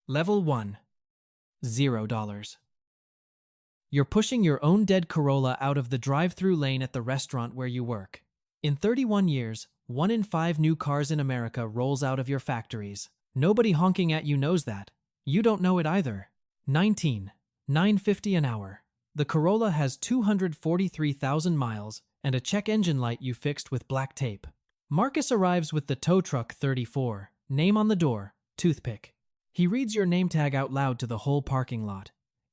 Level 1. $0. You're pushing your own dead Corolla out of the drive-thru lane at the restaurant where you work. In 31 years, 1 in 5 new cars in America rolls out of your factories. Nobody honking at you knows that. You don't know it either. 19. $9.50 an hour. The Corolla has 243,000 miles and a check engine light you fixed with black tape. Marcus arrives with the tow truck 34, name on the door, toothpick. He reads your name tag out loud to the whole parking lot.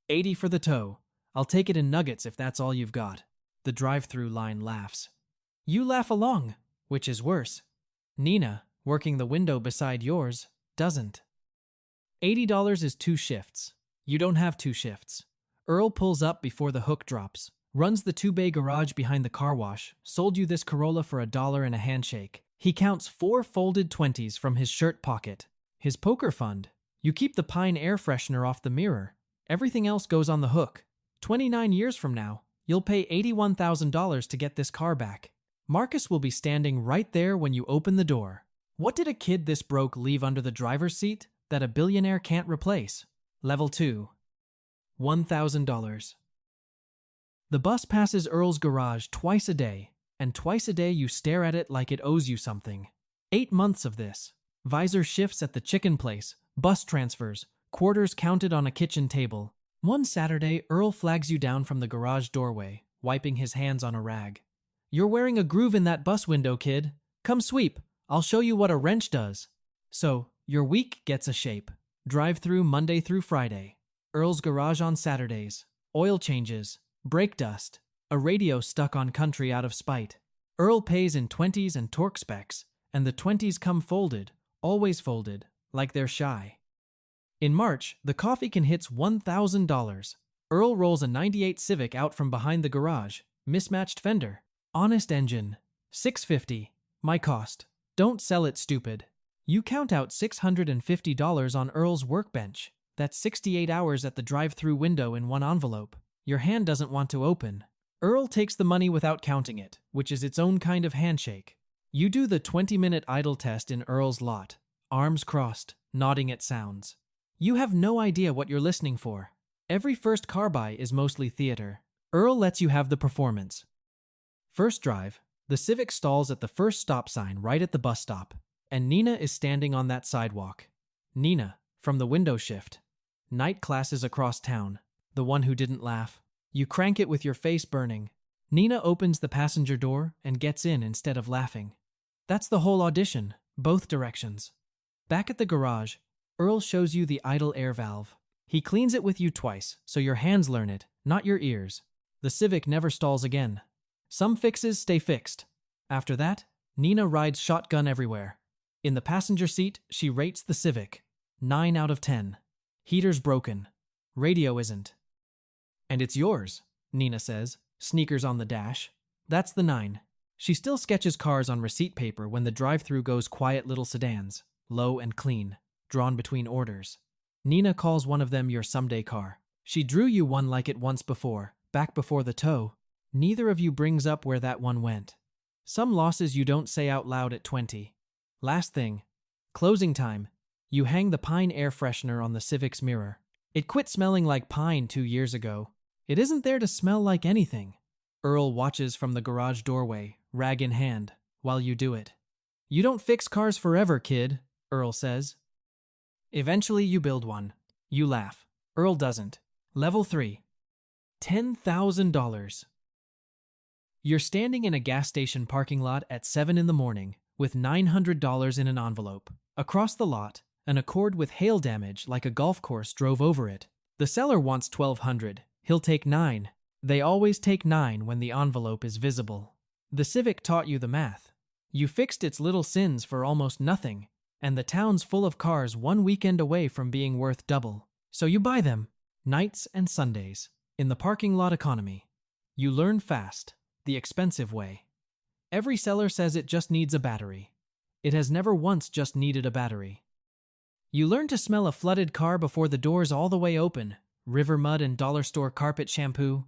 80 for the tow. I'll take it in nuggets if that's all you've got. The drive-thru line laughs. You laugh along, which is worse. Nina, working the window beside yours, doesn't. $80 is 2 shifts. You don't have 2 shifts. Earl pulls up before the hook drops, runs the 2-bay garage behind the car wash, sold you this Corolla for $1 and a handshake. He counts 4 folded 20s from his shirt pocket. His poker fund. You keep the pine air freshener off the mirror. Everything else goes on the hook. 29 years from now, you'll pay $81,000 to get this car back. Marcus will be standing right there when you open the door. What did a kid this broke leave under the driver's seat that a billionaire can't replace? Level 2. $1,000. The bus passes Earl's garage twice a day, and twice a day you stare at it like it owes you something. 8 months of this. Visor shifts at the chicken place, bus transfers, quarters counted on a kitchen table. One Saturday, Earl flags you down from the garage doorway, wiping his hands on a rag. You're wearing a groove in that bus window, kid. Come sweep. I'll show you what a wrench does. So, your week gets a shape. Drive-thru Monday through Friday. Earl's garage on Saturdays. Oil changes. Brake dust. A radio stuck on country out of spite. Earl pays in 20s and torque specs, and the 20s come folded, always folded, like they're shy. In March, the coffee can hits $1,000. Earl rolls a '98 Civic out from behind the garage. Mismatched fender. Honest engine. $650. My cost. Don't sell it, stupid. You count out $650 on Earl's workbench. That's 68 hours at the drive-thru window in one envelope. Your hand doesn't want to open. Earl takes the money without counting it, which is its own kind of handshake. You do the 20-minute idle test in Earl's lot. Arms crossed, nodding at sounds. You have no idea what you're listening for. Every first car buy is mostly theater. Earl lets you have the performance. First drive, the Civic stalls at the first stop sign right at the bus stop, and Nina is standing on that sidewalk. Nina, from the window shift. Night classes across town. The one who didn't laugh. You crank it with your face burning. Nina opens the passenger door and gets in instead of laughing. That's the whole audition, both directions. Back at the garage, Earl shows you the idle air valve. He cleans it with you twice, so your hands learn it, not your ears. The Civic never stalls again. Some fixes stay fixed. After that, Nina rides shotgun everywhere. In the passenger seat, she rates the Civic. 9 out of 10. Heater's broken. Radio isn't. And it's yours, Nina says, sneakers on the dash. That's the 9. She still sketches cars on receipt paper when the drive-thru goes quiet little sedans, low and clean, drawn between orders. Nina calls one of them your someday car. She drew you one like it once before, back before the tow. Neither of you brings up where that one went. Some losses you don't say out loud at 20. Last thing. Closing time. You hang the pine air freshener on the Civic's mirror. It quit smelling like pine 2 years ago. It isn't there to smell like anything. Earl watches from the garage doorway, rag in hand, while you do it. You don't fix cars forever, kid, Earl says. Eventually you build one. You laugh. Earl doesn't. Level 3. $10,000. You're standing in a gas station parking lot at 7 in the morning with $900 in an envelope. Across the lot, an Accord with hail damage like a golf course drove over it. The seller wants $1,200. He'll take 9. They always take 9 when the envelope is visible. The Civic taught you the math. You fixed its little sins for almost nothing, and the town's full of cars 1 weekend away from being worth double. So you buy them, nights and Sundays, in the parking lot economy. You learn fast, the expensive way. Every seller says it just needs a battery. It has never once just needed a battery. You learn to smell a flooded car before the door's all the way open, river mud and dollar store carpet shampoo.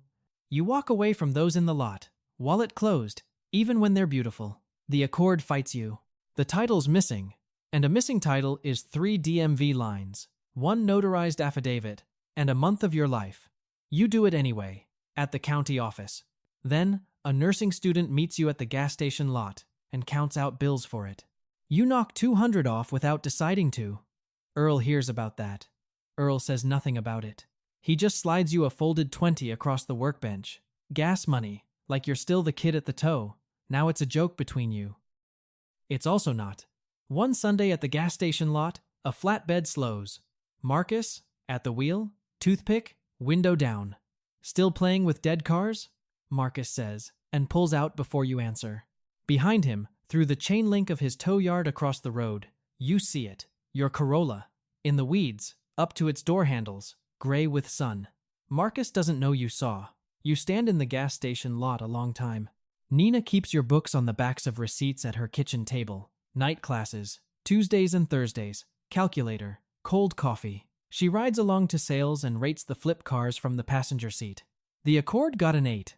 You walk away from those in the lot, wallet closed, even when they're beautiful. The Accord fights you. The title's missing, and a missing title is 3 DMV lines. one notarized affidavit, and a month of your life. You do it anyway, at the county office. Then, a nursing student meets you at the gas station lot and counts out bills for it. You knock 200 off without deciding to. Earl hears about that. Earl says nothing about it. He just slides you a folded 20 across the workbench. Gas money, like you're still the kid at the toe. Now it's a joke between you. It's also not. One Sunday at the gas station lot, a flatbed slows. Marcus, at the wheel, toothpick, window down. Still playing with dead cars? Marcus says, and pulls out before you answer. Behind him, through the chain link of his tow yard across the road, you see it, your Corolla, in the weeds, up to its door handles, gray with sun. Marcus doesn't know you saw. You stand in the gas station lot a long time. Nina keeps your books on the backs of receipts at her kitchen table. Night classes, Tuesdays and Thursdays, calculator, cold coffee. She rides along to sales and rates the flip cars from the passenger seat. The Accord got an 8.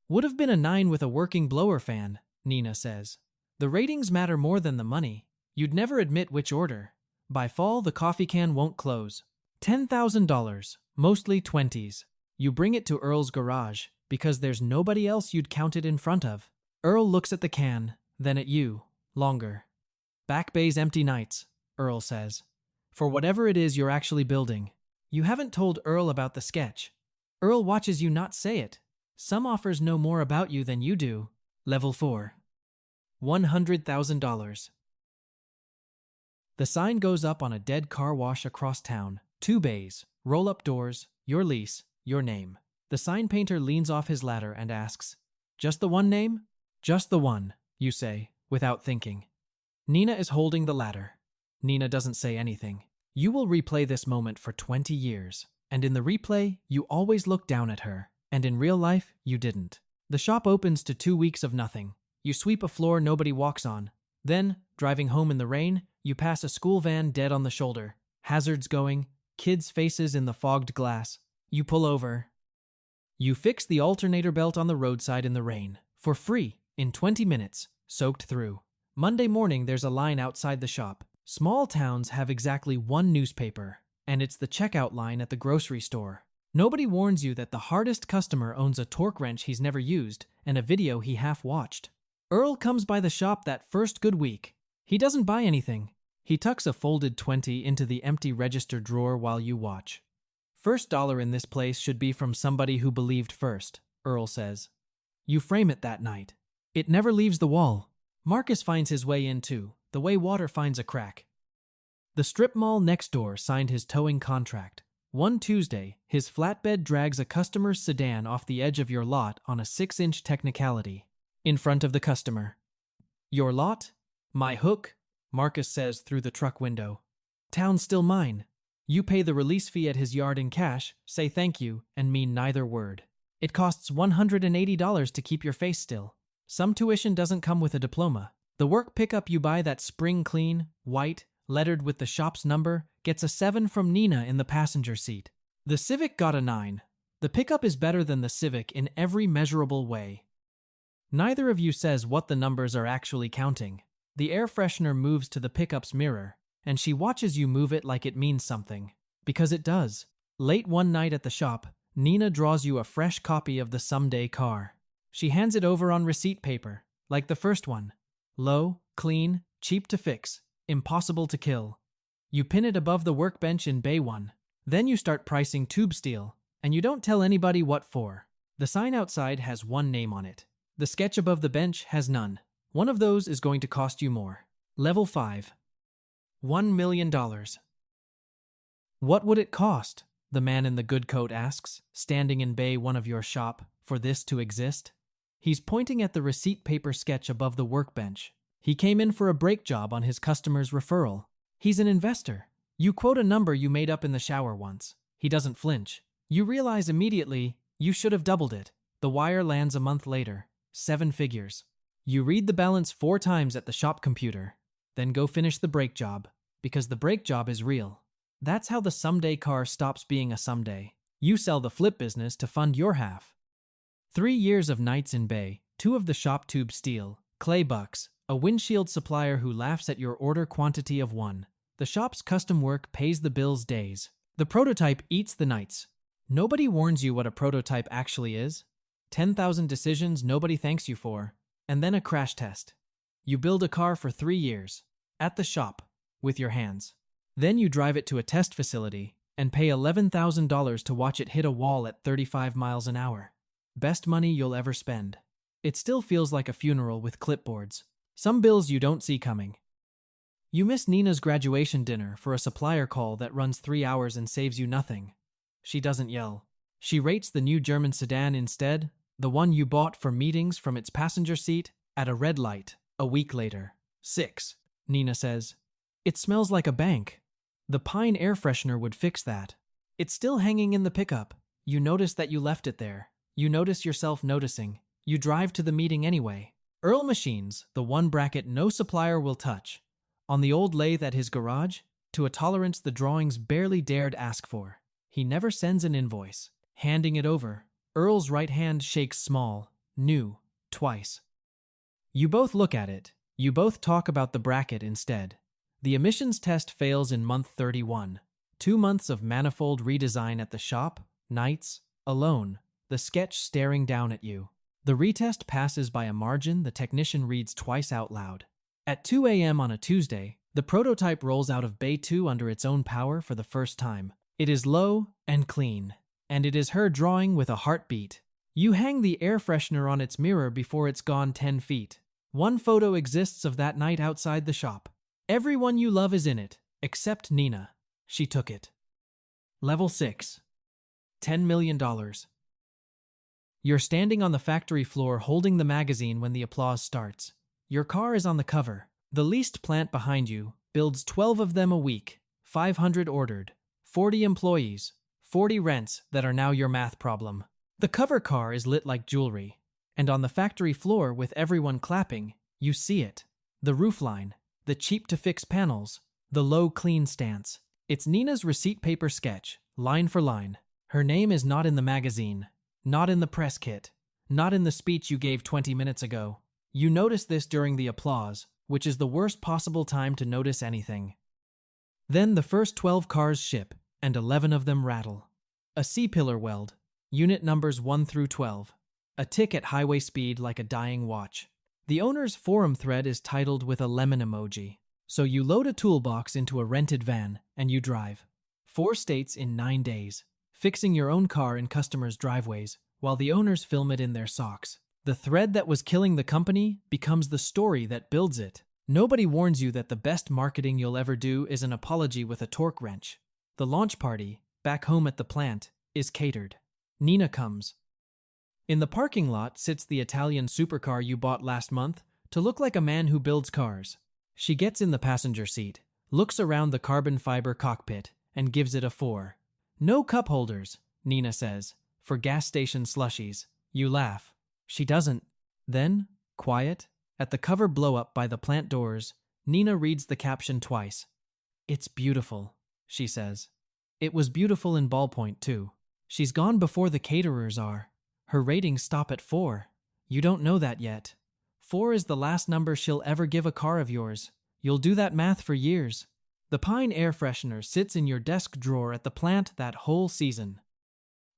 Would have been a 9 with a working blower fan, Nina says. The ratings matter more than the money. You'd never admit which order. By fall, the coffee can won't close. $10,000, mostly 20s. You bring it to Earl's garage, because there's nobody else you'd count it in front of. Earl looks at the can, then at you. Longer. Back bay's empty nights, Earl says. For whatever it is you're actually building. You haven't told Earl about the sketch. Earl watches you not say it. Some offers know more about you than you do. Level 4. $100,000. The sign goes up on a dead car wash across town. 2 bays, roll-up doors, your lease, your name. The sign painter leans off his ladder and asks, "Just the one name?" "Just the one," you say, without thinking. Nina is holding the ladder. Nina doesn't say anything. You will replay this moment for 20 years, and in the replay, you always look down at her, and in real life, you didn't. The shop opens to 2 weeks of nothing. You sweep a floor nobody walks on. Then, driving home in the rain, you pass a school van dead on the shoulder. Hazards going, kids' faces in the fogged glass. You pull over. You fix the alternator belt on the roadside in the rain, for free, in 20 minutes, soaked through. Monday morning there's a line outside the shop. Small towns have exactly one newspaper, and it's the checkout line at the grocery store. Nobody warns you that the hardest customer owns a torque wrench he's never used and a video he half-watched. Earl comes by the shop that first good week. He doesn't buy anything. He tucks a folded 20 into the empty register drawer while you watch. First dollar in this place should be from somebody who believed first, Earl says. You frame it that night. It never leaves the wall. Marcus finds his way in too, the way water finds a crack. The strip mall next door signed his towing contract. One Tuesday, his flatbed drags a customer's sedan off the edge of your lot on a 6-inch technicality. In front of the customer. Your lot? My hook, Marcus says through the truck window. Town's still mine. You pay the release fee at his yard in cash, say thank you, and mean neither word. It costs $180 to keep your face still. Some tuition doesn't come with a diploma. The work pickup you buy that spring clean, white, lettered with the shop's number, gets a 7 from Nina in the passenger seat. The Civic got a 9. The pickup is better than the Civic in every measurable way. Neither of you says what the numbers are actually counting. The air freshener moves to the pickup's mirror, and she watches you move it like it means something. Because it does. Late one night at the shop, Nina draws you a fresh copy of the someday car. She hands it over on receipt paper, like the first one. Low, clean, cheap to fix, impossible to kill. You pin it above the workbench in Bay 1. Then you start pricing tube steel, and you don't tell anybody what for. The sign outside has one name on it. The sketch above the bench has none. One of those is going to cost you more. Level 5. $1 million. What would it cost? The man in the good coat asks, standing in Bay 1 of your shop, for this to exist. He's pointing at the receipt paper sketch above the workbench. He came in for a brake job on his customer's referral. He's an investor. You quote a number you made up in the shower once. He doesn't flinch. You realize immediately you should have doubled it. The wire lands a month later. 7 figures. You read the balance 4 times at the shop computer. Then go finish the brake job, because the brake job is real. That's how the someday car stops being a someday. You sell the flip business to fund your half. 3 years of nights in Bay, 2 of the shop tube steel, clay bucks, a windshield supplier who laughs at your order quantity of 1. The shop's custom work pays the bills days. The prototype eats the nights. Nobody warns you what a prototype actually is. 10,000 decisions nobody thanks you for. And then a crash test. You build a car for 3 years. At the shop. With your hands. Then you drive it to a test facility and pay $11,000 to watch it hit a wall at 35 miles an hour. Best money you'll ever spend. It still feels like a funeral with clipboards. Some bills you don't see coming. You miss Nina's graduation dinner for a supplier call that runs 3 hours and saves you nothing. She doesn't yell. She rates the new German sedan instead, the one you bought for meetings from its passenger seat, at a red light, a week later. 6. Nina says. It smells like a bank. The pine air freshener would fix that. It's still hanging in the pickup. You notice that you left it there. You notice yourself noticing. You drive to the meeting anyway. Earl machines, the one bracket no supplier will touch. On the old lathe at his garage, to a tolerance the drawings barely dared ask for. He never sends an invoice. Handing it over, Earl's right hand shakes small, new, twice. You both look at it. You both talk about the bracket instead. The emissions test fails in month 31. 2 months of manifold redesign at the shop, nights, alone, the sketch staring down at you. The retest passes by a margin the technician reads twice out loud. At 2 a.m. on a Tuesday, the prototype rolls out of Bay 2 under its own power for the first time. It is low and clean, and it is her drawing with a heartbeat. You hang the air freshener on its mirror before it's gone 10 feet. One photo exists of that night outside the shop. Everyone you love is in it, except Nina. She took it. Level 6. $10 million. You're standing on the factory floor holding the magazine when the applause starts. Your car is on the cover. The leased plant behind you builds 12 of them a week, 500 ordered, 40 employees, 40 rents that are now your math problem. The cover car is lit like jewelry, and on the factory floor with everyone clapping, you see it. The roofline, the cheap-to-fix panels, the low, clean stance. It's Nina's receipt paper sketch, line for line. Her name is not in the magazine, not in the press kit, not in the speech you gave 20 minutes ago. You notice this during the applause, which is the worst possible time to notice anything. Then the first 12 cars ship, and 11 of them rattle. A C-pillar weld, unit numbers 1 through 12. A tick at highway speed like a dying watch. The owner's forum thread is titled with a lemon emoji. So you load a toolbox into a rented van, and you drive. 4 states in 9 days, fixing your own car in customers' driveways, while the owners film it in their socks. The thread that was killing the company becomes the story that builds it. Nobody warns you that the best marketing you'll ever do is an apology with a torque wrench. The launch party, back home at the plant, is catered. Nina comes. In the parking lot sits the Italian supercar you bought last month to look like a man who builds cars. She gets in the passenger seat, looks around the carbon fiber cockpit, and gives it a 4. No cup holders, Nina says, for gas station slushies. You laugh. She doesn't. Then, quiet, at the cover blow-up by the plant doors, Nina reads the caption twice. It's beautiful, she says. It was beautiful in ballpoint, too. She's gone before the caterers are. Her ratings stop at 4. You don't know that yet. 4 is the last number she'll ever give a car of yours. You'll do that math for years. The pine air freshener sits in your desk drawer at the plant that whole season.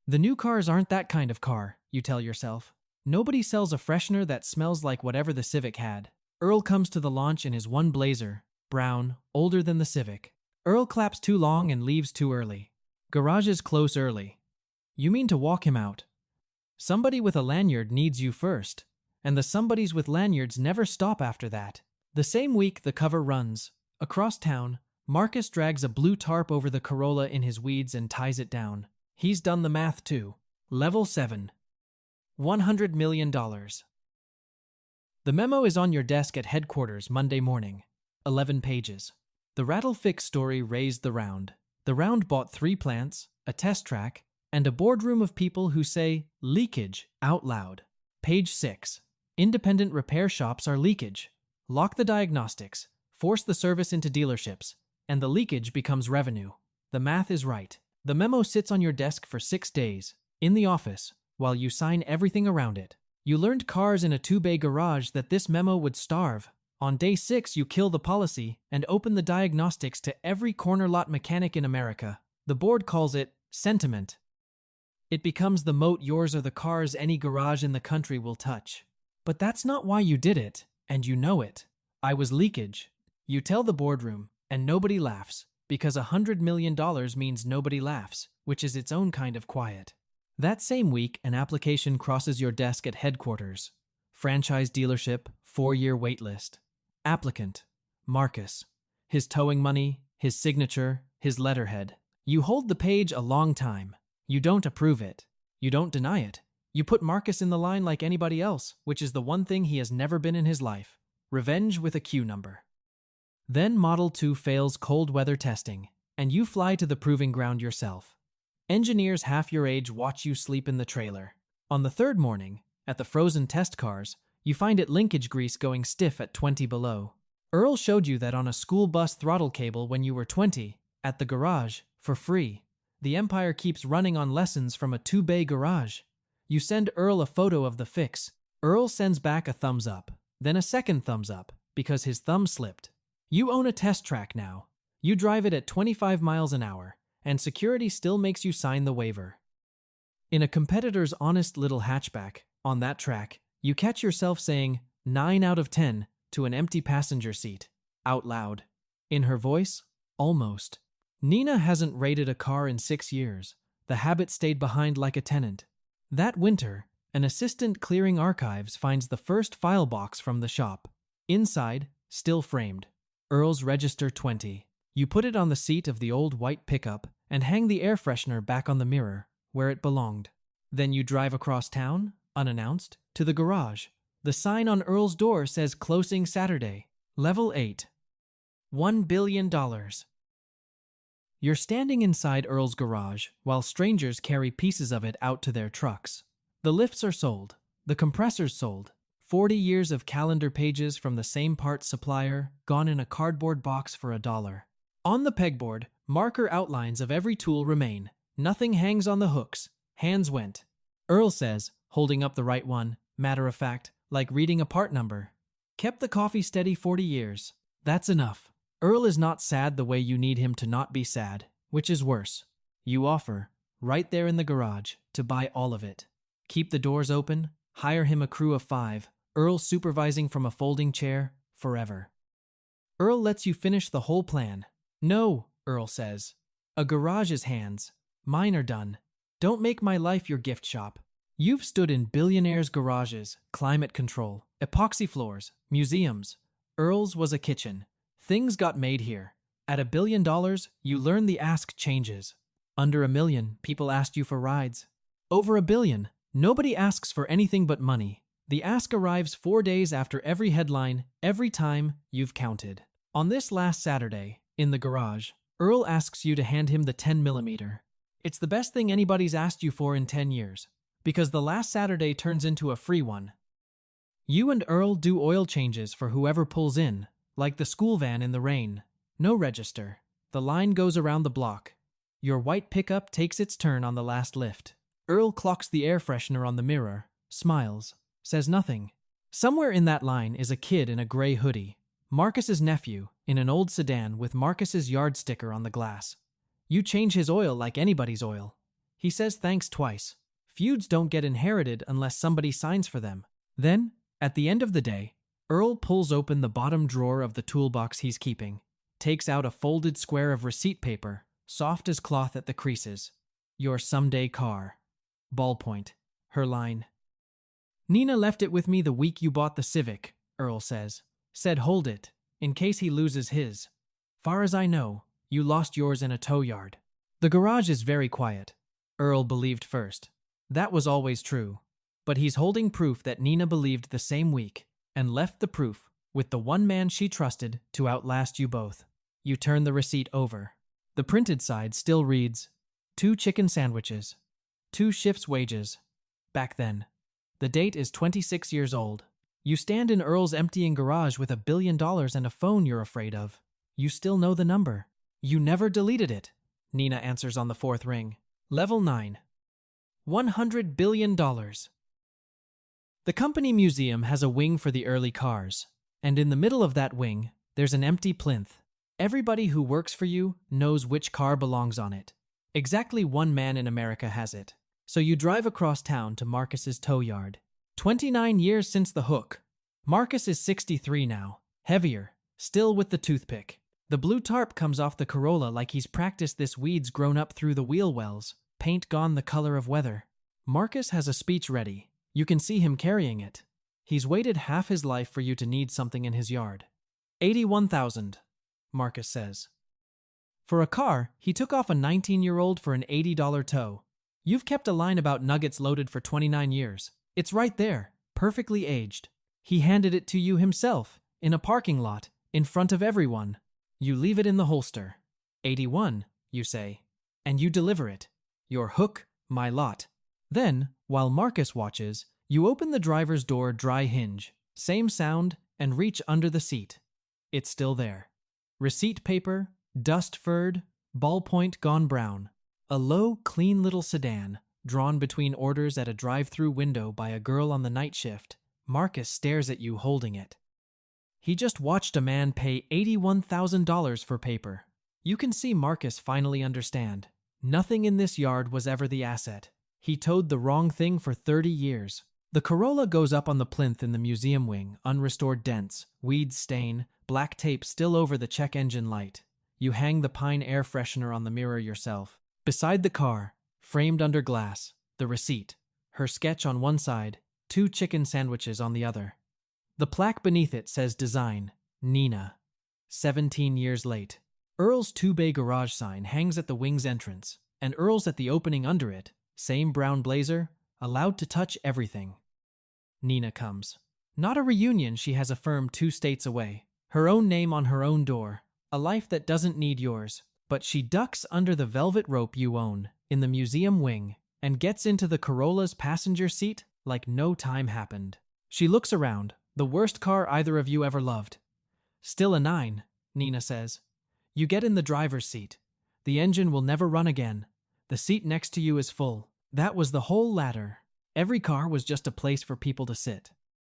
The new cars aren't that kind of car, you tell yourself. Nobody sells a freshener that smells like whatever the Civic had. Earl comes to the launch in his one blazer, brown, older than the Civic. Earl claps too long and leaves too early. Garages close early. You mean to walk him out. Somebody with a lanyard needs you first, and the somebodies with lanyards never stop after that. The same week the cover runs. Across town, Marcus drags a blue tarp over the Corolla in his weeds and ties it down. He's done the math too. Level 7. $100 million. The memo is on your desk at headquarters Monday morning. 11 pages. The rattle fix story raised the round. The round bought 3 plants, a test track, and a boardroom of people who say leakage out loud. Page 6. Independent repair shops are leakage. Lock the diagnostics, force the service into dealerships, and the leakage becomes revenue. The math is right. The memo sits on your desk for 6 days, in the office, while you sign everything around it. You learned cars in a 2-bay garage that this memo would starve. On day 6, you kill the policy and open the diagnostics to every corner lot mechanic in America. The board calls it sentiment. It becomes the moat yours or the cars any garage in the country will touch. But that's not why you did it, and you know it. I was leakage. You tell the boardroom, and nobody laughs, because $100 million means nobody laughs, which is its own kind of quiet. That same week, an application crosses your desk at headquarters. Franchise dealership, 4-year waitlist. Applicant, Marcus. His towing money, his signature, his letterhead. You hold the page a long time. You don't approve it. You don't deny it. You put Marcus in the line like anybody else, which is the one thing he has never been in his life. Revenge with a Q number. Then Model 2 fails cold weather testing, and you fly to the proving ground yourself. Engineers half your age watch you sleep in the trailer. On the third morning, at the frozen test cars, you find it linkage grease going stiff at 20 below. Earl showed you that on a school bus throttle cable when you were 20, at the garage, for free. The Empire keeps running on lessons from a 2-bay garage. You send Earl a photo of the fix. Earl sends back a thumbs up, then a second thumbs up, because his thumb slipped. You own a test track now. You drive it at 25 miles an hour, and security still makes you sign the waiver. In a competitor's honest little hatchback, on that track, you catch yourself saying 9 out of 10 to an empty passenger seat, out loud. In her voice, almost. Nina hasn't rated a car in 6 years. The habit stayed behind like a tenant. That winter, an assistant clearing archives finds the first file box from the shop. Inside, still framed, Earl's Register 20. You put it on the seat of the old white pickup and hang the air freshener back on the mirror, where it belonged. Then you drive across town, unannounced, to the garage. The sign on Earl's door says closing Saturday. Level 8. $1 billion. You're standing inside Earl's garage while strangers carry pieces of it out to their trucks. The lifts are sold. The compressor's sold. 40 years of calendar pages from the same parts supplier, gone in a cardboard box for $1. On the pegboard, marker outlines of every tool remain. Nothing hangs on the hooks. Hands went. Earl says, holding up the right one, matter of fact, like reading a part number. Kept the coffee steady 40 years. That's enough. Earl is not sad the way you need him to not be sad, which is worse. You offer, right there in the garage, to buy all of it. Keep the doors open, hire him a crew of 5, Earl supervising from a folding chair, forever. Earl lets you finish the whole plan. No, Earl says. A garage is hands. Mine are done. Don't make my life your gift shop. You've stood in billionaires' garages, climate control, epoxy floors, museums. Earl's was a kitchen. Things got made here. At $1 billion, you learn the ask changes. Under $1 million, people asked you for rides. Over $1 billion, nobody asks for anything but money. The ask arrives 4 days after every headline, every time you've counted. On this last Saturday, in the garage, Earl asks you to hand him the 10mm. It's the best thing anybody's asked you for in 10 years, because the last Saturday turns into a free one. You and Earl do oil changes for whoever pulls in, like the school van in the rain. No register. The line goes around the block. Your white pickup takes its turn on the last lift. Earl clocks the air freshener on the mirror, smiles, says nothing. Somewhere in that line is a kid in a gray hoodie. Marcus's nephew, in an old sedan with Marcus's yard sticker on the glass. You change his oil like anybody's oil. He says thanks twice. Feuds don't get inherited unless somebody signs for them. Then, at the end of the day, Earl pulls open the bottom drawer of the toolbox he's keeping, takes out a folded square of receipt paper, soft as cloth at the creases. Your someday car. Ballpoint. Her line. Nina left it with me the week you bought the Civic, Earl says. Said hold it, in case he loses his. Far as I know, you lost yours in a tow yard. The garage is very quiet. Earl believed first. That was always true. But he's holding proof that Nina believed the same week, and left the proof, with the one man she trusted, to outlast you both. You turn the receipt over. The printed side still reads, 2 chicken sandwiches. 2 shifts' wages. Back then. The date is 26 years old. You stand in Earl's emptying garage with $1 billion and a phone you're afraid of. You still know the number. You never deleted it. Nina answers on the 4th ring. Level 9. $100 billion. The company museum has a wing for the early cars, And in the middle of that wing, there's an empty plinth. Everybody who works for you knows which car belongs on it. Exactly one man in America has it. So you drive across town to Marcus's tow yard. 29 years since the hook. Marcus is 63 now, heavier, still with the toothpick. The blue tarp comes off the Corolla like he's practiced this weeds grown up through the wheel wells, paint gone the color of weather. Marcus has a speech ready. You can see him carrying it. He's waited half his life for you to need something in his yard. 81,000, Marcus says. For a car, he took off a 19-year-old for an $80 tow. You've kept a line about nuggets loaded for 29 years. It's right there, perfectly aged. He handed it to you himself, in a parking lot, in front of everyone. You leave it in the holster. 81, you say. And you deliver it. Your hook, my lot. Then, while Marcus watches, you open the driver's door dry hinge, same sound, and reach under the seat. It's still there. Receipt paper, dust-furred, ballpoint gone brown. A low, clean little sedan, drawn between orders at a drive-thru window by a girl on the night shift. Marcus stares at you holding it. He just watched a man pay $81,000 for paper. You can see Marcus finally understand. Nothing in this yard was ever the asset. He towed the wrong thing for 30 years. The Corolla goes up on the plinth in the museum wing, unrestored dents, weeds stain, black tape still over the check engine light. You hang the pine air freshener on the mirror yourself. Beside the car, framed under glass, the receipt, her sketch on one side, 2 chicken sandwiches on the other. The plaque beneath it says design, Nina. 17 years late. Earl's 2-bay garage sign hangs at the wing's entrance, and Earl's at the opening under it, same brown blazer, allowed to touch everything. Nina comes. Not a reunion she has affirmed 2 states away. Her own name on her own door. A life that doesn't need yours. But she ducks under the velvet rope you own, in the museum wing, and gets into the Corolla's passenger seat like no time happened. She looks around, the worst car either of you ever loved. Still a 9, Nina says. You get in the driver's seat. The engine will never run again. The seat next to you is full. That was the whole ladder. Every car was just a place for people to sit.